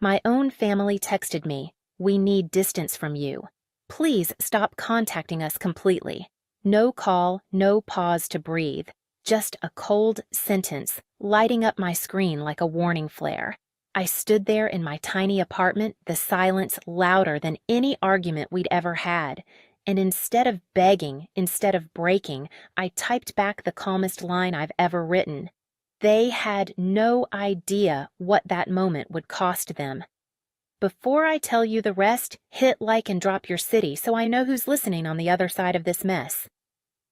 My own family texted me, "We need distance from you. Please stop contacting us completely." No call, no pause to breathe. Just a cold sentence lighting up my screen like a warning flare. I stood there in my tiny apartment, the silence louder than any argument we'd ever had. And instead of begging, instead of breaking, I typed back the calmest line I've ever written. They had no idea what that moment would cost them. Before I tell you the rest, hit like and drop your city so I know who's listening on the other side of this mess.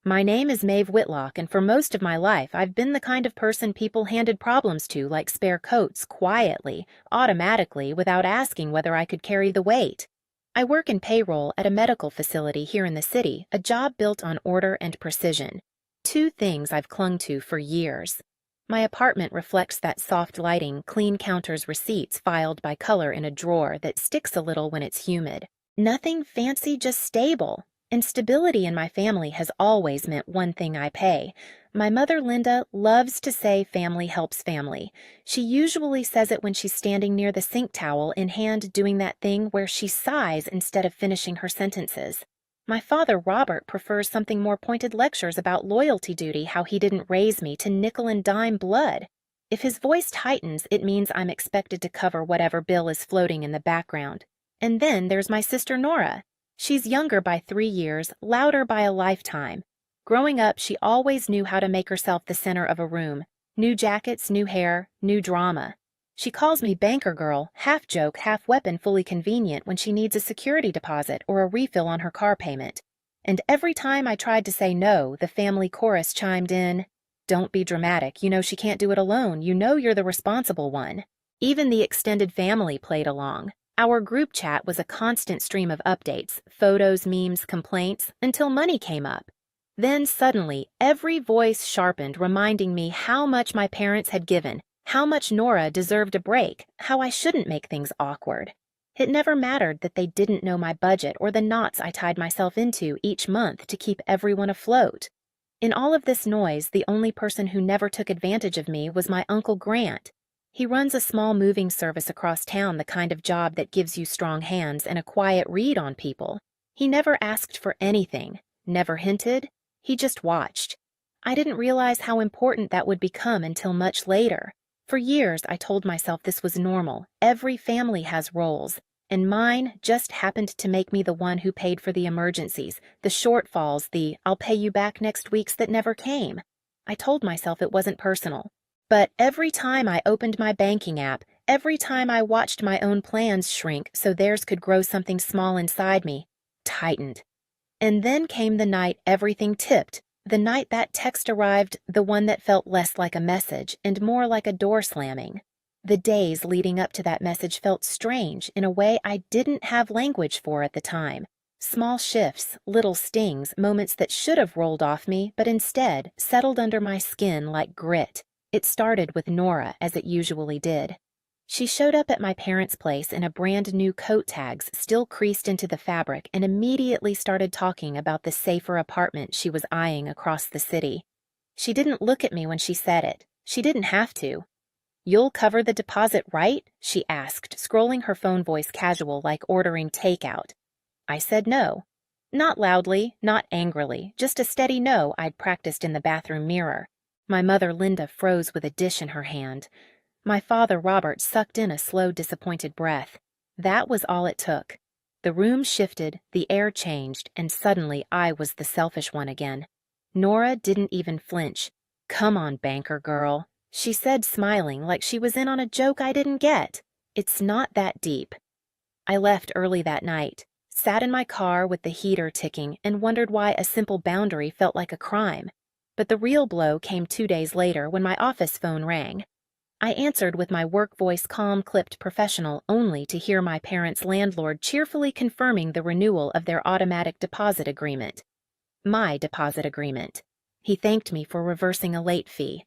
My name is Maeve Whitlock, and for most of my life, I've been the kind of person people handed problems to like spare coats, quietly, automatically, without asking whether I could carry the weight. I work in payroll at a medical facility here in the city, a job built on order and precision. Two things I've clung to for years. My apartment reflects that soft lighting, clean counters, receipts filed by color in a drawer that sticks a little when it's humid. Nothing fancy, just stable. And stability in my family has always meant one thing: I pay. My mother, Linda, loves to say family helps family. She usually says it when she's standing near the sink towel in hand doing that thing where she sighs instead of finishing her sentences. My father, Robert, prefers something more pointed lectures about loyalty duty, how he didn't raise me, to nickel and dime blood. If his voice tightens, it means I'm expected to cover whatever bill is floating in the background. And then there's my sister Nora. She's younger by 3 years, louder by a lifetime. Growing up, she always knew how to make herself the center of a room. New jackets, new hair, new drama. She calls me banker girl, half joke, half weapon, fully convenient when she needs a security deposit or a refill on her car payment. And every time I tried to say no, the family chorus chimed in, "Don't be dramatic, you know she can't do it alone, you know you're the responsible one." Even the extended family played along. Our group chat was a constant stream of updates, photos, memes, complaints, until money came up. Then suddenly, every voice sharpened, reminding me how much my parents had given, how much Nora deserved a break, how I shouldn't make things awkward. It never mattered that they didn't know my budget or the knots I tied myself into each month to keep everyone afloat. In all of this noise, the only person who never took advantage of me was my Uncle Grant. He runs a small moving service across town, the kind of job that gives you strong hands and a quiet read on people. He never asked for anything, never hinted, he just watched. I didn't realize how important that would become until much later. For years, I told myself this was normal. Every family has roles, and mine just happened to make me the one who paid for the emergencies, the shortfalls, the "I'll pay you back next weeks" that never came. I told myself it wasn't personal. But every time I opened my banking app, every time I watched my own plans shrink so theirs could grow something small inside me, tightened. And then came the night everything tipped, the night that text arrived, the one that felt less like a message and more like a door slamming. The days leading up to that message felt strange in a way I didn't have language for at the time. Small shifts, little stings, moments that should have rolled off me, but instead settled under my skin like grit. It started with Nora, as it usually did. She showed up at my parents' place in a brand new coat tags still creased into the fabric and immediately started talking about the safer apartment she was eyeing across the city. She didn't look at me when she said it. She didn't have to. "You'll cover the deposit, right?" she asked, scrolling her phone voice casual like ordering takeout. I said no. Not loudly, not angrily, just a steady no I'd practiced in the bathroom mirror. My mother, Linda, froze with a dish in her hand. My father, Robert, sucked in a slow, disappointed breath. That was all it took. The room shifted, the air changed, and suddenly I was the selfish one again. Nora didn't even flinch. "Come on, banker girl," she said, smiling like she was in on a joke I didn't get. "It's not that deep." I left early that night, sat in my car with the heater ticking, and wondered why a simple boundary felt like a crime. But the real blow came 2 days later when my office phone rang. I answered with my work voice calm, clipped, professional, only to hear my parents' landlord cheerfully confirming the renewal of their automatic deposit agreement. My deposit agreement. He thanked me for reversing a late fee.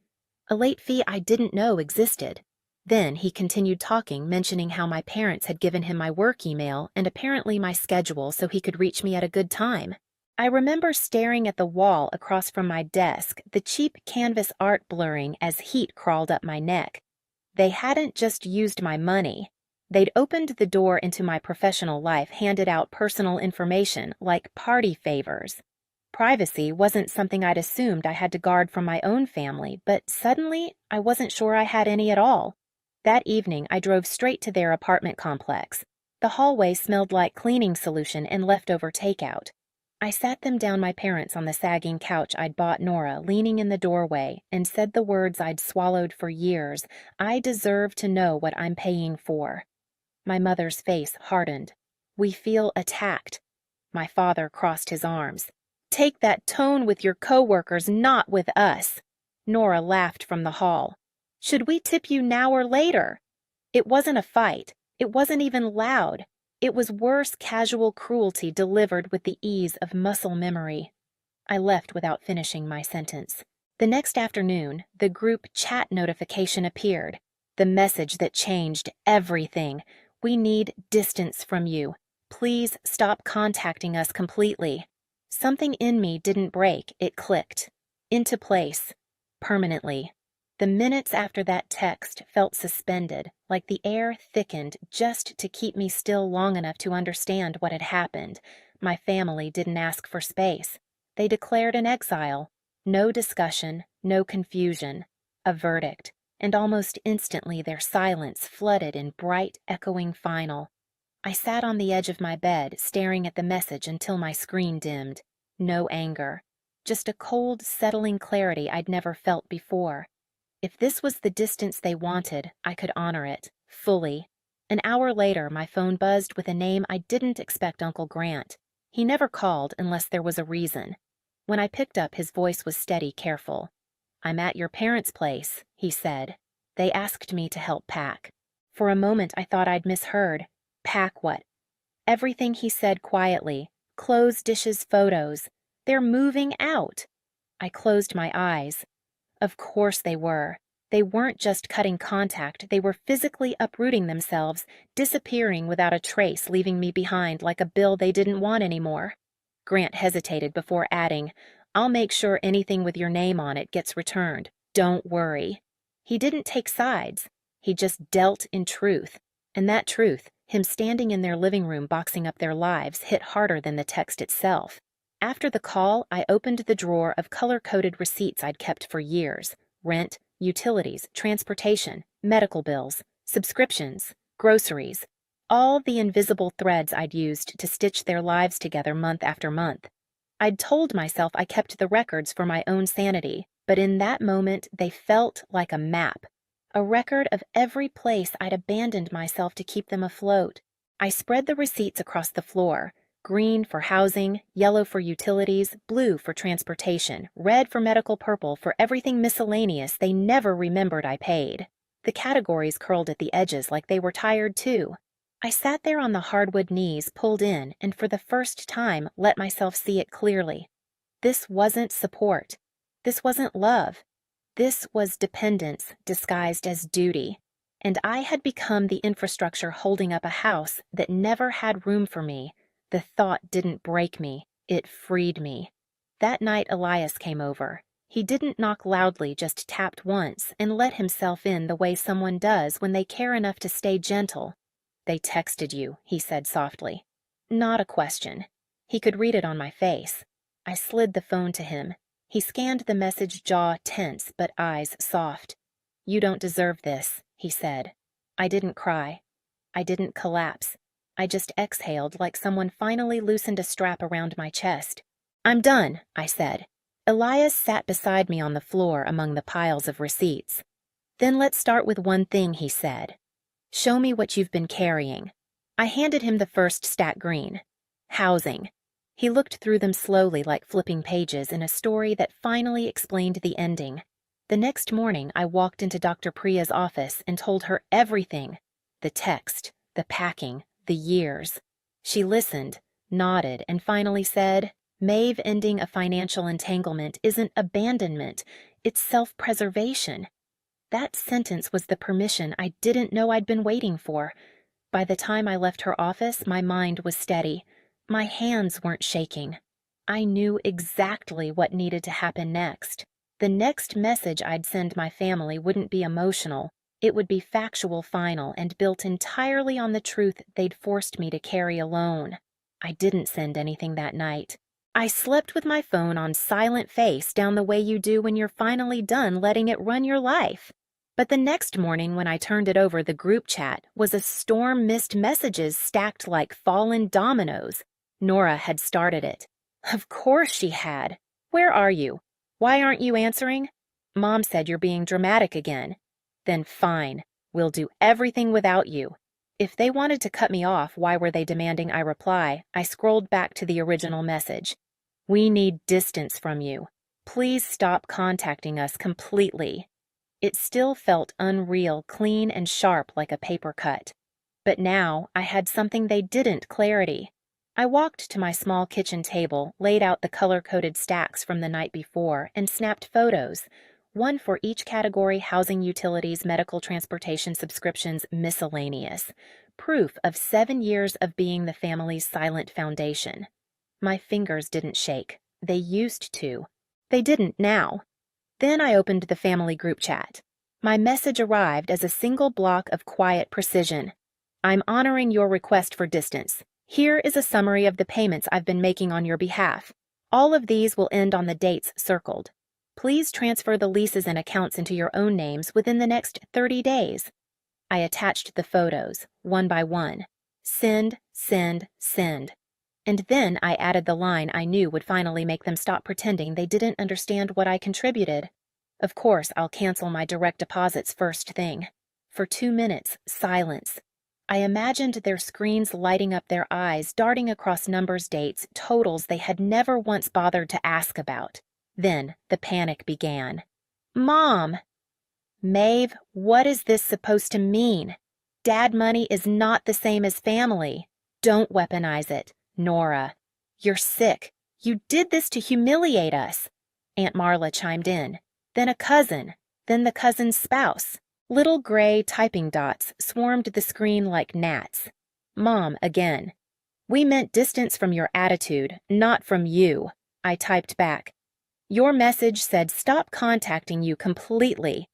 A late fee I didn't know existed. Then he continued talking, mentioning how my parents had given him my work email and apparently my schedule so he could reach me at a good time. I remember staring at the wall across from my desk, the cheap canvas art blurring as heat crawled up my neck. They hadn't just used my money. They'd opened the door into my professional life, handed out personal information like party favors. Privacy wasn't something I'd assumed I had to guard from my own family, but suddenly I wasn't sure I had any at all. That evening, I drove straight to their apartment complex. The hallway smelled like cleaning solution and leftover takeout. I sat them down, my parents on the sagging couch I'd bought Nora, leaning in the doorway, and said the words I'd swallowed for years: I deserve to know what I'm paying for. My mother's face hardened. We feel attacked. My father crossed his arms. Take that tone with your coworkers, not with us. Nora laughed from the hall. Should we tip you now or later? It wasn't a fight. It wasn't even loud. It was worse casual cruelty delivered with the ease of muscle memory. I left without finishing my sentence. The next afternoon, the group chat notification appeared. The message that changed everything. We need distance from you. Please stop contacting us completely. Something in me didn't break, it clicked. Into place. Permanently. The minutes after that text felt suspended, like the air thickened just to keep me still long enough to understand what had happened. My family didn't ask for space. They declared an exile. No discussion, no confusion. A verdict. And almost instantly their silence flooded in bright, echoing final. I sat on the edge of my bed, staring at the message until my screen dimmed. No anger. Just a cold, settling clarity I'd never felt before. If this was the distance they wanted, I could honor it, fully. An hour later, my phone buzzed with a name I didn't expect: Uncle Grant. He never called unless there was a reason. When I picked up, his voice was steady, careful. I'm at your parents' place, he said. They asked me to help pack. For a moment, I thought I'd misheard. Pack what? Everything, he said quietly. Clothes, dishes, photos. They're moving out. I closed my eyes. Of course they were. They weren't just cutting contact, they were physically uprooting themselves, disappearing without a trace, leaving me behind like a bill they didn't want anymore. Grant hesitated before adding, I'll make sure anything with your name on it gets returned. Don't worry. He didn't take sides. He just dealt in truth. And that truth, him standing in their living room boxing up their lives, hit harder than the text itself. After the call, I opened the drawer of color-coded receipts I'd kept for years. Rent, utilities, transportation, medical bills, subscriptions, groceries. All the invisible threads I'd used to stitch their lives together month after month. I'd told myself I kept the records for my own sanity, but in that moment they felt like a map. A record of every place I'd abandoned myself to keep them afloat. I spread the receipts across the floor. Green for housing, yellow for utilities, blue for transportation, red for medical, purple for everything miscellaneous they never remembered I paid. The categories curled at the edges like they were tired too. I sat there on the hardwood knees, pulled in, and for the first time let myself see it clearly. This wasn't support. This wasn't love. This was dependence disguised as duty. And I had become the infrastructure holding up a house that never had room for me. The thought didn't break me, it freed me. That night Elias came over. He didn't knock loudly, just tapped once and let himself in the way someone does when they care enough to stay gentle. They texted you, he said softly. Not a question. He could read it on my face. I slid the phone to him. He scanned the message, jaw tense but eyes soft. You don't deserve this, he said. I didn't cry. I didn't collapse. I just exhaled like someone finally loosened a strap around my chest. I'm done, I said. Elias sat beside me on the floor among the piles of receipts. Then let's start with one thing, he said. Show me what you've been carrying. I handed him the first stack green. Housing. He looked through them slowly like flipping pages in a story that finally explained the ending. The next morning, I walked into Dr. Priya's office and told her everything. The text, the packing, the years. She listened, nodded, and finally said, Maeve ending a financial entanglement isn't abandonment, it's self-preservation. That sentence was the permission I didn't know I'd been waiting for. By the time I left her office, my mind was steady. My hands weren't shaking. I knew exactly what needed to happen next. The next message I'd send my family wouldn't be emotional. It would be factual final and built entirely on the truth they'd forced me to carry alone. I didn't send anything that night. I slept with my phone on silent face down the way you do when you're finally done letting it run your life. But the next morning when I turned it over, the group chat was a storm missed messages stacked like fallen dominoes. Nora had started it. Of course she had. Where are you? Why aren't you answering? Mom said you're being dramatic again. Then fine, we'll do everything without you. If they wanted to cut me off, why were they demanding I reply? I scrolled back to the original message. We need distance from you. Please stop contacting us completely. It still felt unreal, clean and sharp like a paper cut. But now I had something they didn't: clarity. I walked to my small kitchen table, laid out the color-coded stacks from the night before, and snapped photos. One for each category: housing, utilities, medical transportation, subscriptions, miscellaneous. Proof of 7 years of being the family's silent foundation. My fingers didn't shake. They used to. They didn't now. Then I opened the family group chat. My message arrived as a single block of quiet precision. I'm honoring your request for distance. Here is a summary of the payments I've been making on your behalf. All of these will end on the dates circled. Please transfer the leases and accounts into your own names within the next 30 days. I attached the photos, one by one. Send, send, send. And then I added the line I knew would finally make them stop pretending they didn't understand what I contributed. Of course, I'll cancel my direct deposits first thing. For 2 minutes, silence. I imagined their screens lighting up, their eyes darting across numbers, dates, totals they had never once bothered to ask about. Then the panic began. Mom! Maeve, what is this supposed to mean? Dad money is not the same as family. Don't weaponize it. Nora, you're sick. You did this to humiliate us. Aunt Marla chimed in. Then a cousin. Then the cousin's spouse. Little gray typing dots swarmed the screen like gnats. Mom again. We meant distance from your attitude, not from you. I typed back. Your message said stop contacting you completely.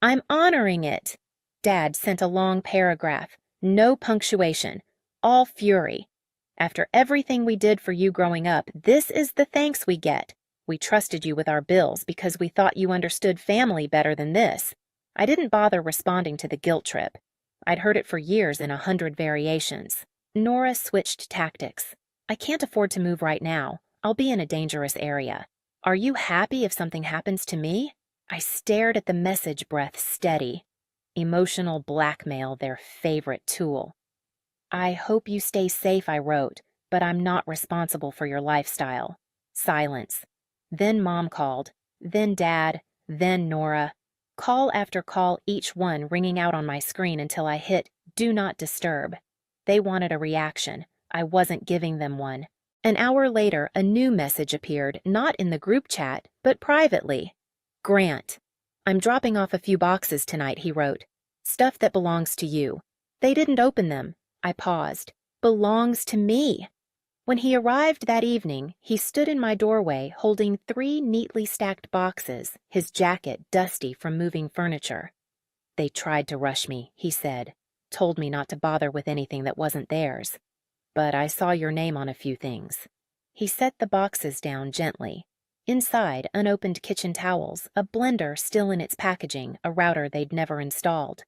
I'm honoring it. Dad sent a long paragraph. No punctuation. All fury. After everything we did for you growing up, this is the thanks we get. We trusted you with our bills because we thought you understood family better than this. I didn't bother responding to the guilt trip. I'd heard it for years in 100 variations. Nora switched tactics. I can't afford to move right now. I'll be in a dangerous area. Are you happy if something happens to me? I stared at the message, breath steady. Emotional blackmail, their favorite tool. I hope you stay safe, I wrote, but I'm not responsible for your lifestyle. Silence. Then Mom called. Then Dad. Then Nora. Call after call, each one ringing out on my screen until I hit Do Not Disturb. They wanted a reaction. I wasn't giving them one. An hour later, a new message appeared, not in the group chat, but privately. Grant. I'm dropping off a few boxes tonight, he wrote. Stuff that belongs to you. They didn't open them. I paused. Belongs to me. When he arrived that evening, he stood in my doorway holding 3 neatly stacked boxes, his jacket dusty from moving furniture. They tried to rush me, he said. Told me not to bother with anything that wasn't theirs. But I saw your name on a few things. He set the boxes down gently. Inside, unopened kitchen towels, a blender still in its packaging, a router they'd never installed.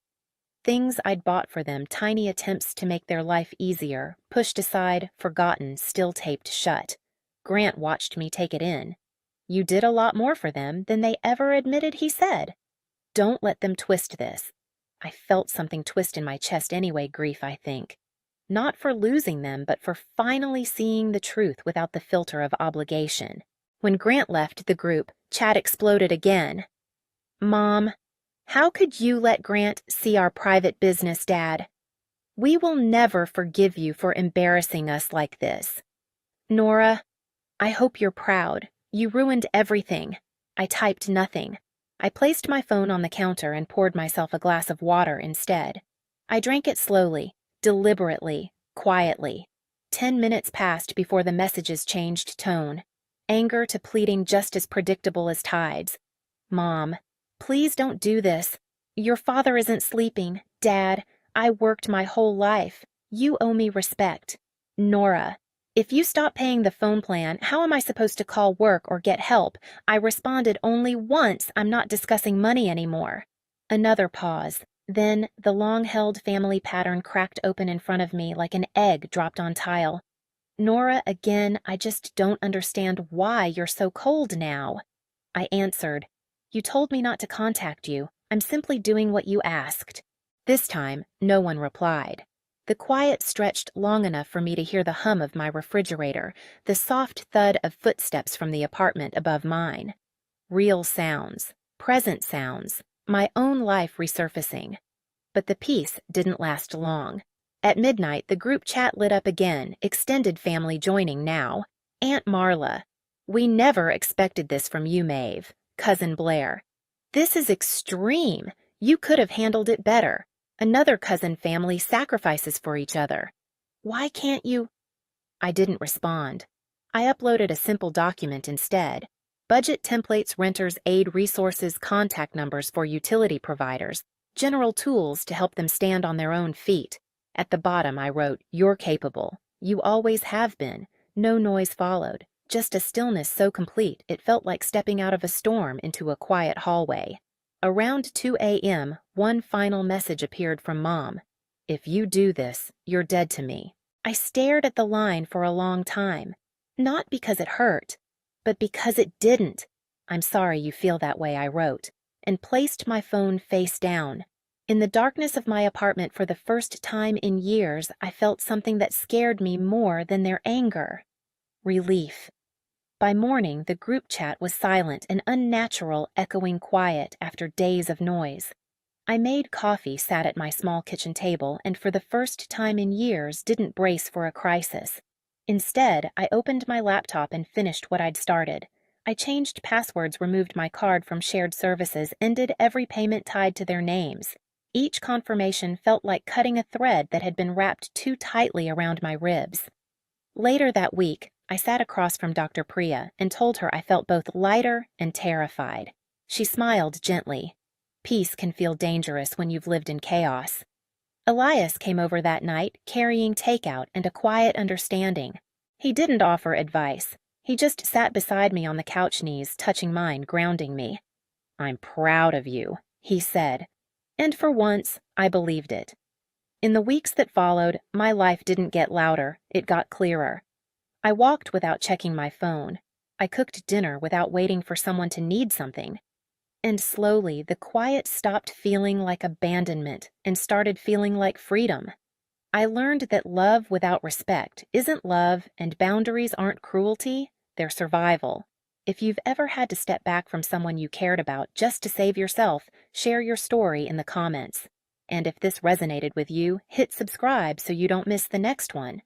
Things I'd bought for them, tiny attempts to make their life easier, pushed aside, forgotten, still taped shut. Grant watched me take it in. You did a lot more for them than they ever admitted, he said. Don't let them twist this. I felt something twist in my chest anyway, grief, I think. Not for losing them, but for finally seeing the truth without the filter of obligation. When Grant left the group, chat exploded again. Mom, how could you let Grant see our private business, Dad? We will never forgive you for embarrassing us like this. Nora, I hope you're proud. You ruined everything. I typed nothing. I placed my phone on the counter and poured myself a glass of water instead. I drank it slowly, deliberately, quietly. 10 minutes passed before the messages changed tone. Anger to pleading just as predictable as tides. Mom, please don't do this. Your father isn't sleeping. Dad, I worked my whole life. You owe me respect. Nora, if you stop paying the phone plan, how am I supposed to call work or get help? I responded only once. I'm not discussing money anymore. Another pause. Then the long-held family pattern cracked open in front of me like an egg dropped on tile. Nora, again, I just don't understand why you're so cold now. I answered, You told me not to contact you. I'm simply doing what you asked. This time, no one replied. The quiet stretched long enough for me to hear the hum of my refrigerator, the soft thud of footsteps from the apartment above mine. Real sounds, present sounds, my own life resurfacing. But the peace didn't last long. At midnight, the group chat lit up again, extended family joining now. Aunt Marla. We never expected this from you, Maeve. Cousin Blair. This is extreme. You could have handled it better. Another cousin family sacrifices for each other. Why can't you? I didn't respond. I uploaded a simple document instead. Budget templates, renters, aid resources, contact numbers for utility providers, general tools to help them stand on their own feet. At the bottom, I wrote, You're capable. You always have been. No noise followed. Just a stillness so complete it felt like stepping out of a storm into a quiet hallway. Around 2 a.m., one final message appeared from Mom. If you do this, you're dead to me. I stared at the line for a long time. Not because it hurt, but because it didn't. I'm sorry you feel that way, I wrote, and placed my phone face down. In the darkness of my apartment for the first time in years, I felt something that scared me more than their anger. Relief. By morning, the group chat was silent, an unnatural, echoing quiet after days of noise. I made coffee, sat at my small kitchen table, and for the first time in years didn't brace for a crisis. Instead, I opened my laptop and finished what I'd started. I changed passwords, removed my card from shared services, ended every payment tied to their names. Each confirmation felt like cutting a thread that had been wrapped too tightly around my ribs. Later that week, I sat across from Dr. Priya and told her I felt both lighter and terrified. She smiled gently. Peace can feel dangerous when you've lived in chaos. Elias came over that night, carrying takeout and a quiet understanding. He didn't offer advice. He just sat beside me on the couch knees, touching mine, grounding me. I'm proud of you, he said. And for once, I believed it. In the weeks that followed, my life didn't get louder, it got clearer. I walked without checking my phone. I cooked dinner without waiting for someone to need something. And slowly, the quiet stopped feeling like abandonment and started feeling like freedom. I learned that love without respect isn't love, and boundaries aren't cruelty, they're survival. If you've ever had to step back from someone you cared about just to save yourself, share your story in the comments. And if this resonated with you, hit subscribe so you don't miss the next one.